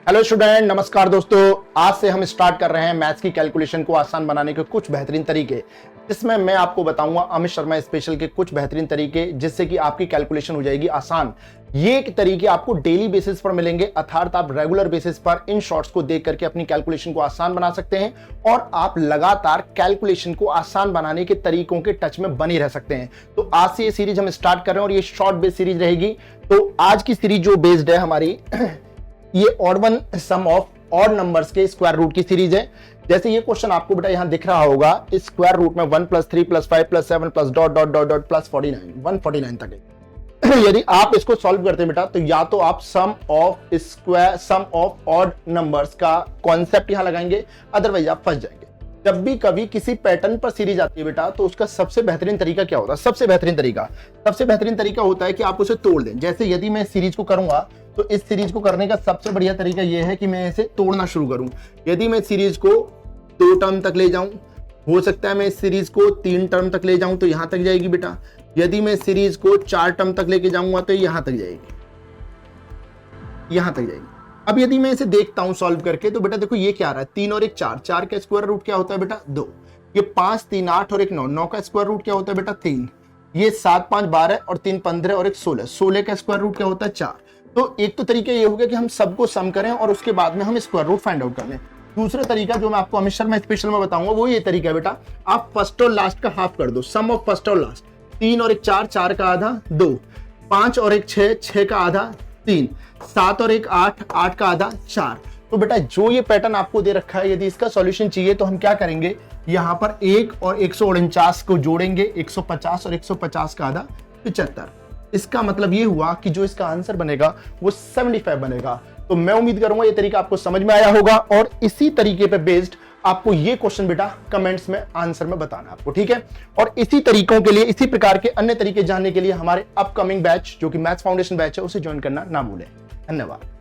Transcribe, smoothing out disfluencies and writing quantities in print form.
Hello student, नमस्कार दोस्तों। आज से हम स्टार्ट कर रहे हैं मैथ्स की कैलकुलेशन को आसान बनाने के कुछ बेहतरीन तरीके, जिसमें मैं आपको बताऊंगा अमित शर्मा स्पेशल के कुछ बेहतरीन तरीके, जिससे कि आपकी कैलकुलेशन हो जाएगी आसान। ये तरीके आपको डेली बेसिस पर मिलेंगे, अर्थात आप रेगुलर बेसिस पर इन शॉर्ट्स को देख करके अपनी कैलकुलेशन को आसान बना सकते हैं और आप लगातार कैलकुलेशन को आसान बनाने के तरीकों के टच में बने रह सकते हैं। तो आज से ये सीरीज हम स्टार्ट कर रहे हैं और ये शॉर्ट बेस्ड सीरीज रहेगी। तो आज की सीरीज जो बेस्ड है हमारी ये odd one sum of odd numbers के स्क्वायर रूट की सीरीज है। जैसे ये क्वेश्चन आपको बेटा यहां दिख रहा होगा, इस स्क्वायर रूट में 1 + 3 + 5 + 7 + dot dot dot dot plus 49 149 तक है। यदि आप इसको सॉल्व करते हैं बेटा, तो या तो आप सम ऑफ ऑड नंबर्स का कॉन्सेप्ट यहां लगाएंगे, अदरवाइज आप फंस जाएंगे। जब भी कभी किसी पैटर्न पर सीरीज आती है बेटा, तो उसका सबसे बेहतरीन तरीका क्या होता है? सबसे बेहतरीन तरीका होता है कि आप उसे तोड़ दें। जैसे यदि मैं सीरीज को करूंगा, तो इस सीरीज को करने का सबसे बढ़िया तरीका यह है कि मैं इसे तोड़ना शुरू करूं। यदि मैं सीरीज को 2 टर्म तक ले जाऊं, हो सकता है मैं इस सीरीज को 3 टर्म तक ले जाऊं तो यहां तक जाएगी बेटा। यदि मैं सीरीज को 4 टर्म तक लेके जाऊंगा तो यहां तक जाएगी। अब यदि मैं इसे देखता हूं सॉल्व करके, तो बेटा देखो ये क्या आ रहा है, 3 और 1 4, 4 का स्क्वायर रूट क्या होता है बेटा 2। ये 5 3 8 और 1 9, 9 का स्क्वायर रूट क्या होता है बेटा 3। ये 7 5 12 और 3 15 और 1 16, 16 का स्क्वायर रूट क्या होता है 4। तो एक तो तरीका ये हो गया कि हम सबको सम करें और उसके बाद में हम स्क्वायर रूट फाइंड आउट कर लें। दूसरा तरीका जो मैं आपको अमित शर्मा स्पेशल में बताऊंगा वो ये तरीका है बेटा, आप फर्स्ट और लास्ट का हाफ कर दो। सम ऑफ फर्स्ट और लास्ट, 3 और 1 4, 4 का आधा 2, 5 और 1 6, 6 का आधा 3, 7 और 1 8, 8 का आधा 4। तो बेटा जो ये पैटर्न आपको दे रखा है, यदि इसका सॉल्यूशन चाहिए तो हम क्या करेंगे, यहाँ पर 1 और 149 को जोड़ेंगे, 150 और 150 का आधा 75। इसका मतलब ये हुआ कि जो इसका आंसर बनेगा वो 75 बनेगा। तो मैं उम्मीद करूंगा ये तरीका आपको समझ में आया होगा और इसी तरीके पे बेस्ड आपको ये क्वेश्चन बेटा कमेंट्स में आंसर में बताना आपको, ठीक है। और इसी तरीकों के लिए, इसी प्रकार के अन्य तरीके जानने के लिए हमारे अपकमिंग बैच जो कि मैथ्स फाउंडेशन बैच है, उसे ज्वाइन करना ना भूलें। धन्यवाद।